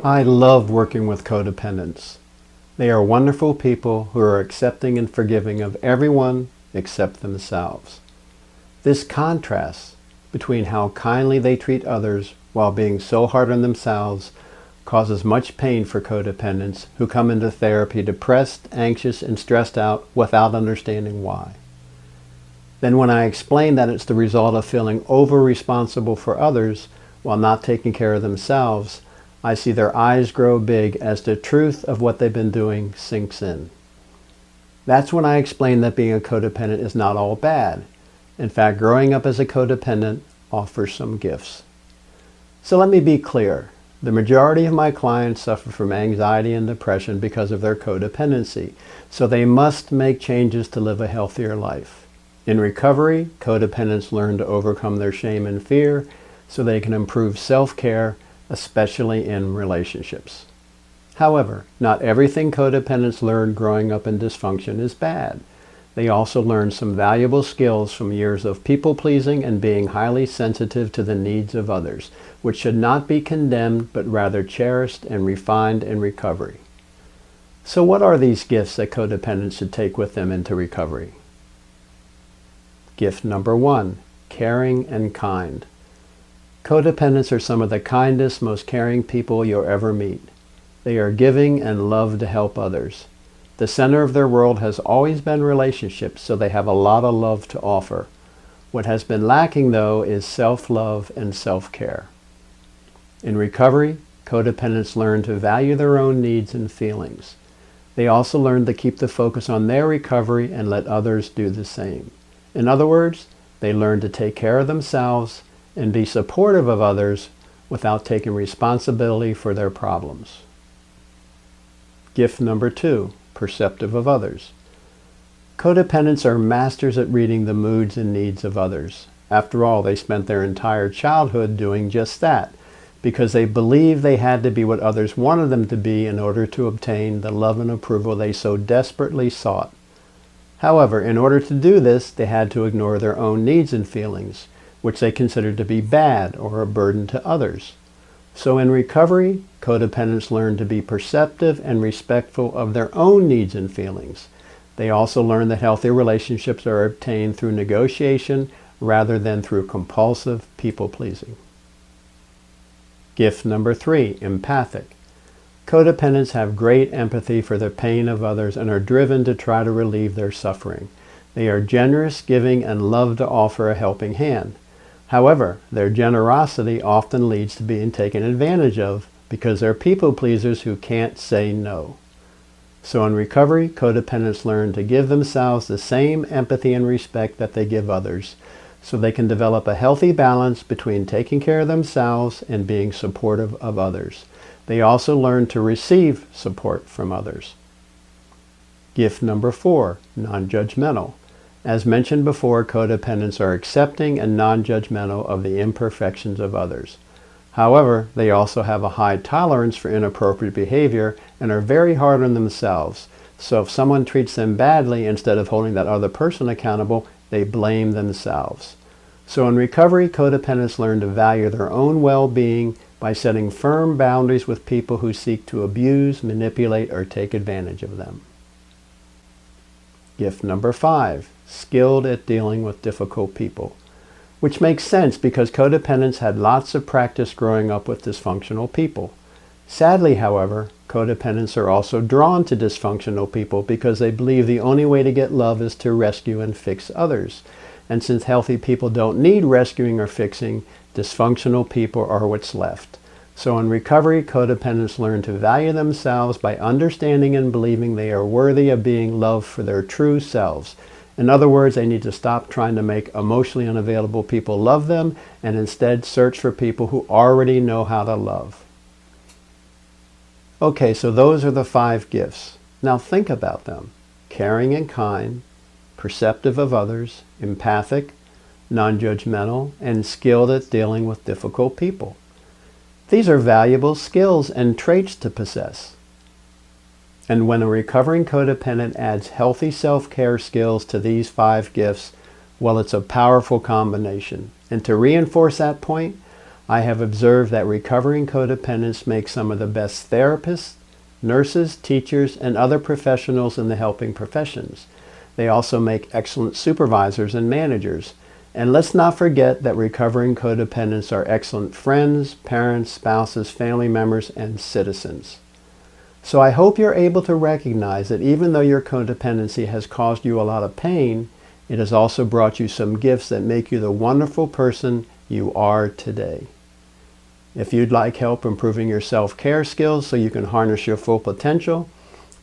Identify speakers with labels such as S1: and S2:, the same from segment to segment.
S1: I love working with codependents. They are wonderful people who are accepting and forgiving of everyone except themselves. This contrast between how kindly they treat others while being so hard on themselves causes much pain for codependents who come into therapy depressed, anxious, and stressed out without understanding why. Then when I explain that it's the result of feeling over-responsible for others while not taking care of themselves, I see their eyes grow big as the truth of what they've been doing sinks in. That's when I explain that being a codependent is not all bad. In fact, growing up as a codependent offers some gifts. So let me be clear. The majority of my clients suffer from anxiety and depression because of their codependency, so they must make changes to live a healthier life. In recovery, codependents learn to overcome their shame and fear so they can improve self-care, especially in relationships. However, not everything codependents learn growing up in dysfunction is bad. They also learn some valuable skills from years of people-pleasing and being highly sensitive to the needs of others, which should not be condemned but rather cherished and refined in recovery. So what are these gifts that codependents should take with them into recovery? Gift number 1, caring and kind. Codependents are some of the kindest, most caring people you'll ever meet. They are giving and love to help others. The center of their world has always been relationships, so they have a lot of love to offer. What has been lacking, though, is self-love and self-care. In recovery, codependents learn to value their own needs and feelings. They also learn to keep the focus on their recovery and let others do the same. In other words, they learn to take care of themselves and be supportive of others without taking responsibility for their problems. Gift number 2, perceptive of others. Codependents are masters at reading the moods and needs of others. After all, they spent their entire childhood doing just that, because they believed they had to be what others wanted them to be in order to obtain the love and approval they so desperately sought. However, in order to do this, they had to ignore their own needs and feelings, which they considered to be bad or a burden to others. So in recovery, codependents learn to be perceptive and respectful of their own needs and feelings. They also learn that healthy relationships are obtained through negotiation rather than through compulsive people-pleasing. Gift number 3, empathic. Codependents have great empathy for the pain of others and are driven to try to relieve their suffering. They are generous, giving, and love to offer a helping hand. However, their generosity often leads to being taken advantage of because they're people pleasers who can't say no. So in recovery, codependents learn to give themselves the same empathy and respect that they give others, so they can develop a healthy balance between taking care of themselves and being supportive of others. They also learn to receive support from others. Gift number 4, non-judgmental. As mentioned before, codependents are accepting and non-judgmental of the imperfections of others. However, they also have a high tolerance for inappropriate behavior and are very hard on themselves. So if someone treats them badly, instead of holding that other person accountable, they blame themselves. So in recovery, codependents learn to value their own well-being by setting firm boundaries with people who seek to abuse, manipulate, or take advantage of them. Gift number 5, skilled at dealing with difficult people. Which makes sense because codependents had lots of practice growing up with dysfunctional people. Sadly, however, codependents are also drawn to dysfunctional people because they believe the only way to get love is to rescue and fix others. And since healthy people don't need rescuing or fixing, dysfunctional people are what's left. So in recovery, codependents learn to value themselves by understanding and believing they are worthy of being loved for their true selves. In other words, they need to stop trying to make emotionally unavailable people love them and instead search for people who already know how to love. Okay, so those are the 5 gifts. Now think about them. Caring and kind, perceptive of others, empathic, non-judgmental, and skilled at dealing with difficult people. These are valuable skills and traits to possess. And when a recovering codependent adds healthy self-care skills to these 5 gifts, well, it's a powerful combination. And to reinforce that point, I have observed that recovering codependents make some of the best therapists, nurses, teachers, and other professionals in the helping professions. They also make excellent supervisors and managers. And let's not forget that recovering codependents are excellent friends, parents, spouses, family members, and citizens. So I hope you're able to recognize that even though your codependency has caused you a lot of pain, it has also brought you some gifts that make you the wonderful person you are today. If you'd like help improving your self-care skills so you can harness your full potential,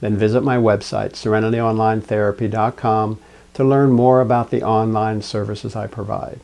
S1: then visit my website, SerenityOnlineTherapy.com, to learn more about the online services I provide.